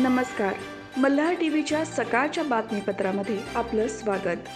नमस्कार. मल्हार टीव्हीच्या सकाळच्या बातमीपत्रामध्ये आपलं स्वागत.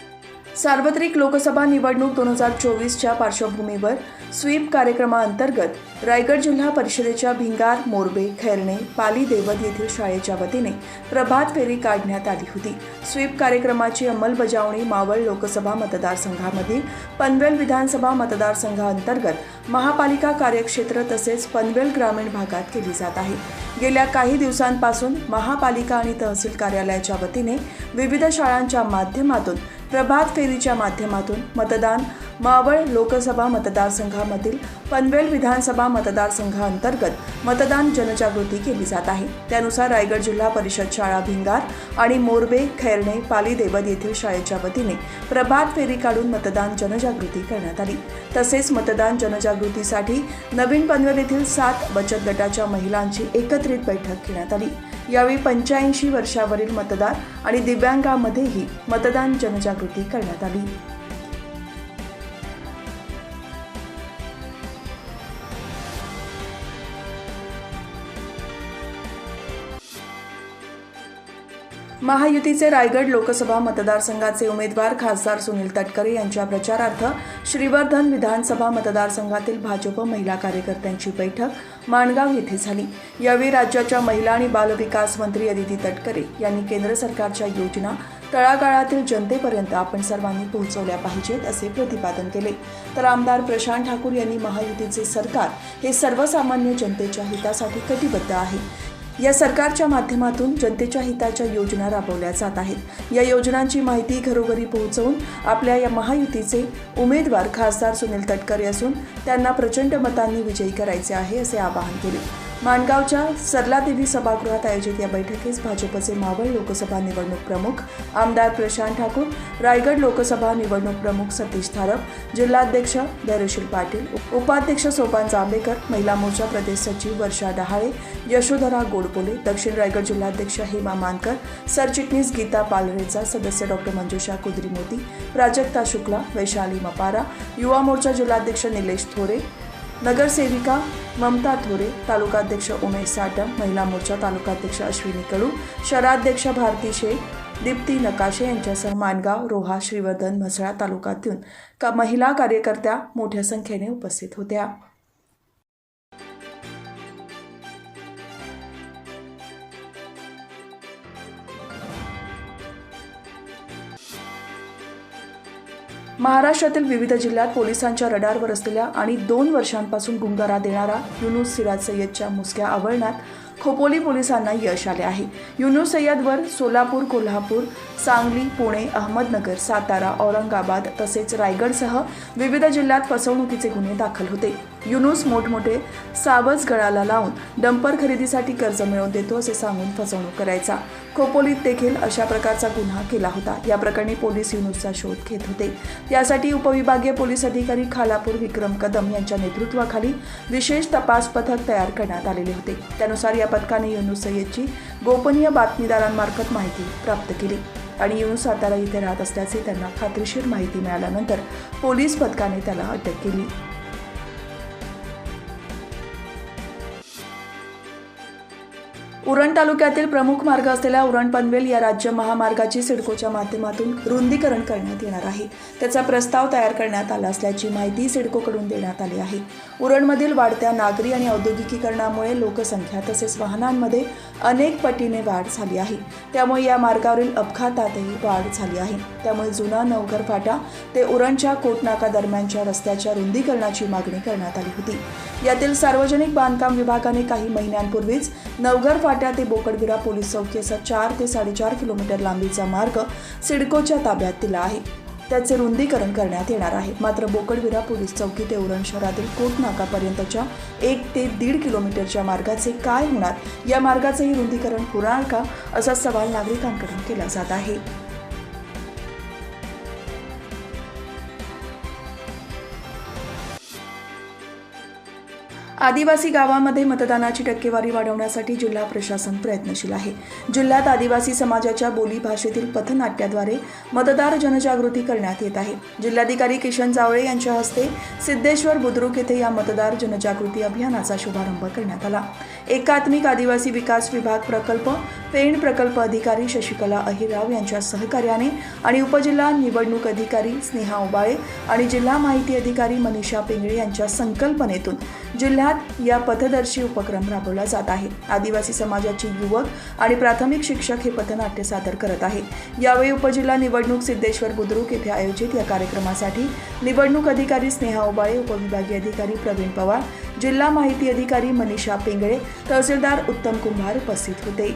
सार्वत्रिक लोकसभा निवडणूक 2024च्या पार्श्वभूमीवर स्वीप कार्यक्रमाअंतर्गत रायगड जिल्हा परिषदेच्या भिंगार, मोरबे, खैरणे, पाली देवद येथील शाळेच्या वतीने प्रभात फेरी काढण्यात आली होती. स्वीप कार्यक्रमाची अंमलबजावणी मावळ लोकसभा मतदारसंघामधील पनवेल विधानसभा मतदारसंघाअंतर्गत महापालिका कार्यक्षेत्र तसेच पनवेल ग्रामीण भागात केली जात आहे. गेल्या काही दिवसांपासून महापालिका आणि तहसील कार्यालयाच्या वतीने विविध शाळांच्या माध्यमातून प्रभात फेरीच्या माध्यमातून मतदान मावळ लोकसभा मतदारसंघामधील पनवेल विधानसभा मतदारसंघाअंतर्गत मतदान जनजागृती केली जात आहे. त्यानुसार रायगड जिल्हा परिषद शाळा भिंगार आणि मोरबे, खैरणे, पाली देवद येथील शाळेच्या वतीने प्रभात फेरी काढून मतदान जनजागृती करण्यात आली. तसेच मतदान जनजागृतीसाठी नवीन पनवेल येथील 7 बचत गटाच्या महिलांची एकत्रित बैठक घेण्यात आली. यावेळी 85 वर्षावरील मतदार आणि दिव्यांगांमध्येही मतदान जनजागृती करण्यात आली. महायुतीचे रायगड लोकसभा मतदारसंघाचे उमेदवार खासदार सुनील तटकरे यांच्या प्रचारार्थ श्रीवर्धन विधानसभा मतदारसंघातील भाजप महिला कार्यकर्त्यांची बैठक माणगाव येथे झाली. यावेळी राज्याच्या महिला आणि बालविकास मंत्री अदिती तटकरे यांनी केंद्र सरकारच्या योजना तळागाळातील जनतेपर्यंत आपण सर्वांनी पोहोचवल्या पाहिजेत असे प्रतिपादन केले. तर आमदार प्रशांत ठाकूर यांनी महायुतीचे सरकार हे सर्वसामान्य जनतेच्या हितासाठी कटिबद्ध आहे. या सरकारच्या माध्यमातून जनतेच्या हिताच्या योजना राबवल्या जात आहेत. या योजनांची माहिती घरोघरी पोहोचवून आपल्या या महायुतीचे उमेदवार खासदार सुनील तटकरे असून त्यांना प्रचंड मतांनी विजयी करायचे आहे असे आवाहन केले. माणगावच्या सरलादेवी सभागृहात आयोजित या बैठकीस भाजपचे मावळ लोकसभा निवडणूक प्रमुख आमदार प्रशांत ठाकूर, रायगड लोकसभा निवडणूक प्रमुख सतीश थारप, जिल्हाध्यक्ष धैर्यशील पाटील, उपाध्यक्ष सोपान जांभेकर, महिला मोर्चा प्रदेश सचिव वर्षा डहाळे, यशोधरा गोडबोले, दक्षिण रायगड जिल्हाध्यक्ष हेमा मानकर, सरचिटणीस गीता पालरेचा, सदस्य डॉक्टर मंजुषा कुद्री मोदी, प्राजक्ता शुक्ला, वैशाली मपारा, युवा मोर्चा जिल्हाध्यक्ष निलेश थोरे, नगरसेविका ममता थोरे, तालुकाध्यक्ष उमेश साटम, महिला मोर्चा तालुकाध्यक्ष अश्विनी कडू, शहराध्यक्ष भारती शेख, दीप्ती नकाशे यांच्यासह माणगाव, रोहा, श्रीवर्धन, म्हसळा तालुक्यातून महिला कार्यकर्त्या मोठ्या संख्येने उपस्थित होत्या. महाराष्ट्रातील विविध जिल्ह्यात पोलिसांच्या रडारवर असलेल्या आणि 2 वर्षांपासून गुंगारा देणारा युनुस सिराज सय्यदच्या मुसक्या आवळण्यात खोपोली पोलिसांना यश आले आहे. युनुस सय्यदवर सोलापूर, कोल्हापूर, सांगली, पुणे, अहमदनगर, सातारा, औरंगाबाद तसेच रायगडसह विविध जिल्ह्यात फसवणुकीचे गुन्हे दाखल होते. युनुस मोठमोठे सावज गळाला लावून डंपर खरेदीसाठी कर्ज मिळवून देतो असे सांगून फसवणूक करायचा. खोपोलीत देखील अशा प्रकारचा गुन्हा केला होता. या प्रकरणी पोलीस युनुसचा शोध घेत होते. त्यासाठी उपविभागीय पोलीस अधिकारी खालापूर विक्रम कदम यांच्या नेतृत्वाखाली विशेष तपास पथक तयार करण्यात आलेले होते. त्यानुसार या पथकाने युनुस सय्यदची गोपनीय बातमीदारांमार्फत माहिती प्राप्त केली आणि युनुस सातारा येथे राहत असल्याचे त्यांना खात्रीशीर माहिती मिळाल्यानंतर पोलीस पथकाने त्याला अटक केली. उरण तालुक्यातील प्रमुख मार्ग असलेल्या उरण पनवेल या राज्य महामार्गाची सिडकोच्या माध्यमातून रुंदीकरण करण्यात येणार आहे. त्याचा प्रस्ताव तयार करण्यात आला असल्याची माहिती सिडकोकडून देण्यात आली आहे. उरणमधील वाढत्या नागरी आणि औद्योगिकीकरणामुळे लोकसंख्या तसेच वाहनांमध्ये अनेक पटीने वाढ झाली आहे. त्यामुळे या मार्गावरील अपघातातही वाढ झाली आहे. त्यामुळे जुना नवघर फाटा ते उरणच्या कोटनाका दरम्यानच्या रस्त्याच्या रुंदीकरणाची मागणी करण्यात आली होती. यातील सार्वजनिक बांधकाम विभागाने काही महिन्यांपूर्वीच नवघर फाटा ते बोकडविरा पोलीस चौकी असा 4 ते 4.5 किलोमीटर लांबीचा मार्ग सिडकोच्या ताब्यात दिला आहे. त्याचे रुंदीकरण करण्यात येणार आहे. मात्र बोकडविरा पोलीस चौकी ते उरण शहरातील कोटनाकापर्यंतच्या 1 ते 1.5 किलोमीटरच्या मार्गाचे काय होणार, या मार्गाचेही रुंदीकरण होणार का असा सवाल नागरिकांकडून केला जात आहे. आदिवासी गावांमध्ये मतदानाची टक्केवारी वाढवण्यासाठी जिल्हा प्रशासन प्रयत्नशील आहे. जिल्ह्यात आदिवासी समाजाच्या बोलीभाषेतील पथनाट्याद्वारे मतदार जनजागृती करण्यात येत आहे. जिल्हाधिकारी किशन जावळे यांच्या हस्ते सिद्धेश्वर बुद्रुक येथे या मतदार जनजागृती अभियानाचा शुभारंभ करण्यात आला. एकात्मिक आदिवासी विकास विभाग प्रकल्प पेण प्रकल्प अधिकारी शशिकला अहिरराव यांच्या सहकार्याने आणि उपजिल्हा निवडणूक अधिकारी स्नेहा उबाळे आणि जिल्हा माहिती अधिकारी मनीषा पिंगळे यांच्या संकल्पनेतून जिल्ह्यात या पथदर्शी उपक्रम राबवला जात आहे। आदिवासी समाजाचे युवक आणि प्राथमिक शिक्षक हे पथनाट्य सादर करत आहेत। यावेळी उपजिल्हा निवडणूक सिद्धेश्वर बुद्रुक येथे आयोजित या कार्यक्रमासाठी निवडणूक अधिकारी स्नेहा उबाळे, उपविभागीय अधिकारी प्रवीण पवार, जिल्हा माहिती अधिकारी मनीषा पिंगळे, तहसीलदार उत्तम कुंभार उपस्थित होते।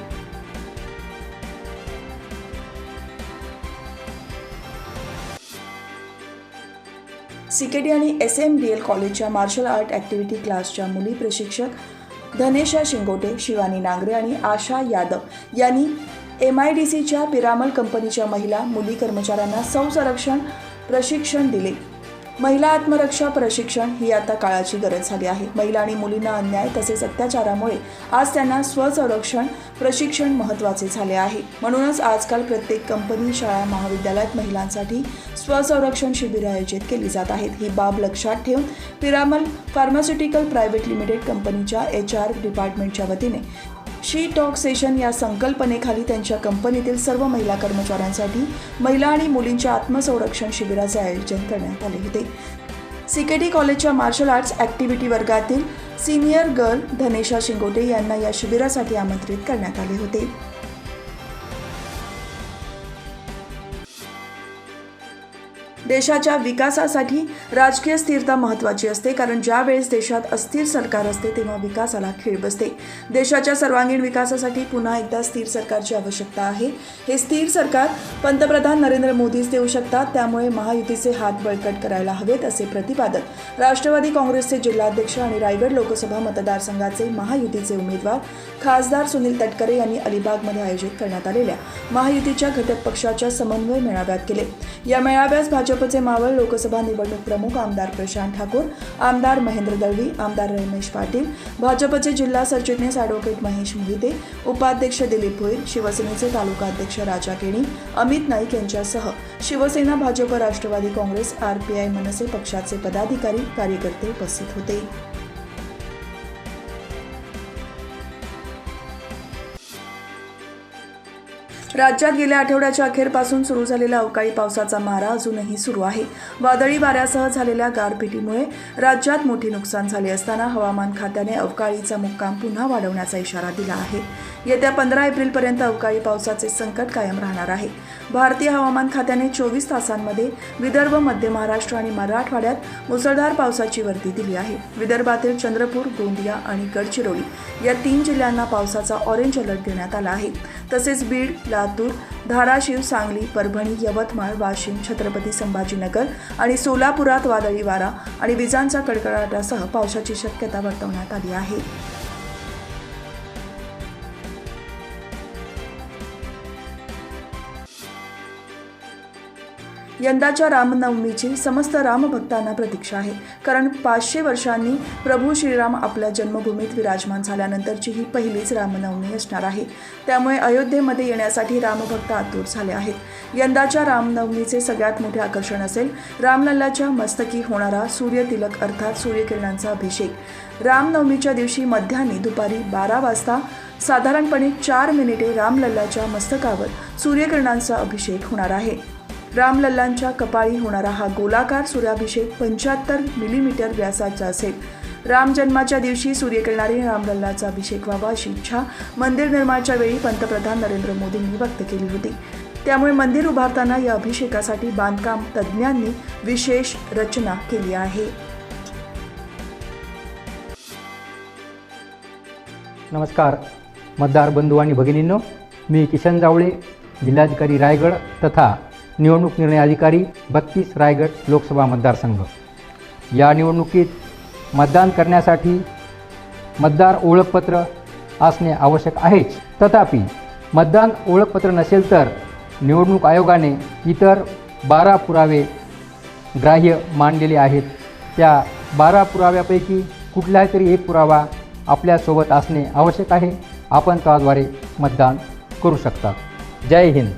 सीकेडी आणि SMDL कॉलेजच्या मार्शल आर्ट ॲक्टिव्हिटी क्लासच्या मुली प्रशिक्षक धनेशा शिंगोटे, शिवानी नांगरे आणि आशा यादव यांनी MIDCच्या पिरामल कंपनीच्या महिला मुली कर्मचाऱ्यांना संरक्षण प्रशिक्षण दिले। महिला आत्मरक्षा प्रशिक्षण ही आता काळाची गरज झाली आहे। महिला आणि मुलींना अन्याय तसेच अत्याचारामुळे आज त्यांना स्वसंरक्षण प्रशिक्षण महत्त्वाचे झाले आहे। म्हणूनच आजकाल प्रत्येक कंपनी, शाळा, महाविद्यालयात महिलांसाठी स्वसंरक्षण शिबिरे आयोजित केली जात आहेत। ही बाब लक्षात ठेवून पिरामल फार्मास्युटिकल प्रायव्हेट लिमिटेड कंपनीच्या HR डिपार्टमेंटच्या वतीने शी टॉक सेशन या संकल्पनेखाली त्यांच्या कंपनीतील सर्व महिला कर्मचाऱ्यांसाठी महिला आणि मुलींच्या आत्मसंरक्षण शिबिराचे आयोजन करण्यात आले होते। सीकेडी कॉलेजच्या मार्शल आर्ट्स ॲक्टिव्हिटी वर्गातील सिनियर गर्ल धनेशा शिंगोटे यांना या शिबिरासाठी आमंत्रित करण्यात आले होते। देशाच्या विकासासाठी राजकीय स्थिरता महत्त्वाची असते, कारण ज्या वेळेस देशात अस्थिर सरकार असते तेव्हा विकासाला खीळ बसते। देशाच्या सर्वांगीण विकासासाठी पुन्हा एकदा स्थिर सरकारची आवश्यकता आहे। हे स्थिर सरकार पंतप्रधान नरेंद्र मोदीच देऊ शकतात, त्यामुळे महायुतीचे हात बळकट करायला हवेत, असे प्रतिपादन राष्ट्रवादी काँग्रेसचे जिल्हाध्यक्ष आणि रायगड लोकसभा मतदारसंघाचे महायुतीचे उमेदवार खासदार सुनील तटकरे यांनी अलिबागमध्ये आयोजित करण्यात आलेल्या महायुतीच्या घटक पक्षाच्या समन्वय मेळाव्यात केले। या मेळाव्यास भाजपचे मावळ लोकसभा निवडणूक प्रमुख आमदार प्रशांत ठाकूर, आमदार महेंद्र दळवी, आमदार रमेश पाटील, भाजपचे जिल्हा सरचिटणीस ॲडव्होकेट महेश मोहिते, उपाध्यक्ष दिलीप भोईर, शिवसेनेचे तालुका अध्यक्ष राजा केणी, अमित नाईक यांच्यासह शिवसेना, भाजप, राष्ट्रवादी काँग्रेस, RPI, मनसे पक्षाचे पदाधिकारी, कार्यकर्ते उपस्थित होते। राज्यात गेल्या आठवड्याच्या अखेरपासून सुरू झालेल्या अवकाळी पावसाचा मारा अजूनही सुरू आहे। वादळी वाऱ्यासह झालेल्या गारपिटीमुळे राज्यात मोठे नुकसान झाले असताना हवामान खात्याने अवकाळीचा मुक्काम पुन्हा वाढवण्याचा इशारा दिला आहे। येत्या 15 एप्रिलपर्यंत अवकाळी पावसाचे संकट कायम राहणार आहे। भारतीय हवामान खात्याने 24 तासांमध्ये विदर्भ, मध्य महाराष्ट्र आणि मराठवाड्यात मुसळधार पावसाची वर्दी दिली आहे। विदर्भातील चंद्रपूर, गोंदिया आणि गडचिरोली या 3 जिल्ह्यांना पावसाचा ऑरेंज अलर्ट देण्यात आला आहे। तसेच बीड, लातूर, धाराशिव, सांगली, परभणी, यवतमाळ, वाशिम, छत्रपती संभाजीनगर आणि सोलापुरात वादळी वारा आणि विजांचा कडकडाटासह पावसाची शक्यता वर्तवण्यात आली आहे। यंदाच्या रामनवमीची समस्त रामभक्तांना प्रतीक्षा आहे, कारण 500 वर्षांनी प्रभू श्रीराम आपल्या जन्मभूमीत विराजमान झाल्यानंतरची ही पहिलीच रामनवमी असणार आहे। त्यामुळे अयोध्येमध्ये येण्यासाठी रामभक्त आतुर झाले आहेत। यंदाच्या रामनवमीचे सगळ्यात मोठे आकर्षण असेल रामलल्लाच्या मस्तकी होणारा सूर्यतिलक अर्थात सूर्यकिरणांचा अभिषेक। रामनवमीच्या दिवशी मध्यान्ही दुपारी 12 वाजता साधारणपणे 4 मिनिटे रामलल्लाच्या मस्तकावर सूर्यकिरणांचा अभिषेक होणार आहे। रामलल्लांच्या कपाळी होणारा हा गोलाकार सूर्याभिषेक 75 मिलीमीटर व्यासाचा असेल। राम जन्माच्या दिवशी सूर्यकिरणाने रामलल्लाचा अभिषेक व्हावा अशी इच्छा मंदिर निर्माणाच्या वेळी पंतप्रधान नरेंद्र मोदींनी व्यक्त केली होती। त्यामुळे मंदिर उभारताना या अभिषेकासाठी बांधकाम तज्ज्ञांनी विशेष रचना केली आहे। नमस्कार मतदार बंधू आणि भगिनींनो, मी किशन जावळे, जिल्हाधिकारी रायगड तथा निवडणूक निर्णय अधिकारी 32 रायगड लोकसभा मतदारसंघ। या निवडणुकीत मतदान करण्यासाठी मतदार ओळखपत्र असणे आवश्यक आहेच, तथापि मतदान ओळखपत्र नसेल तर निवडणूक आयोगाने इतर 12 पुरावे ग्राह्य मानलेले आहेत। त्या 12 पुराव्यापैकी कुठलाही तरी एक पुरावा आपल्यासोबत असणे आवश्यक आहे। आपण त्याद्वारे मतदान करू शकता। जय हिंद।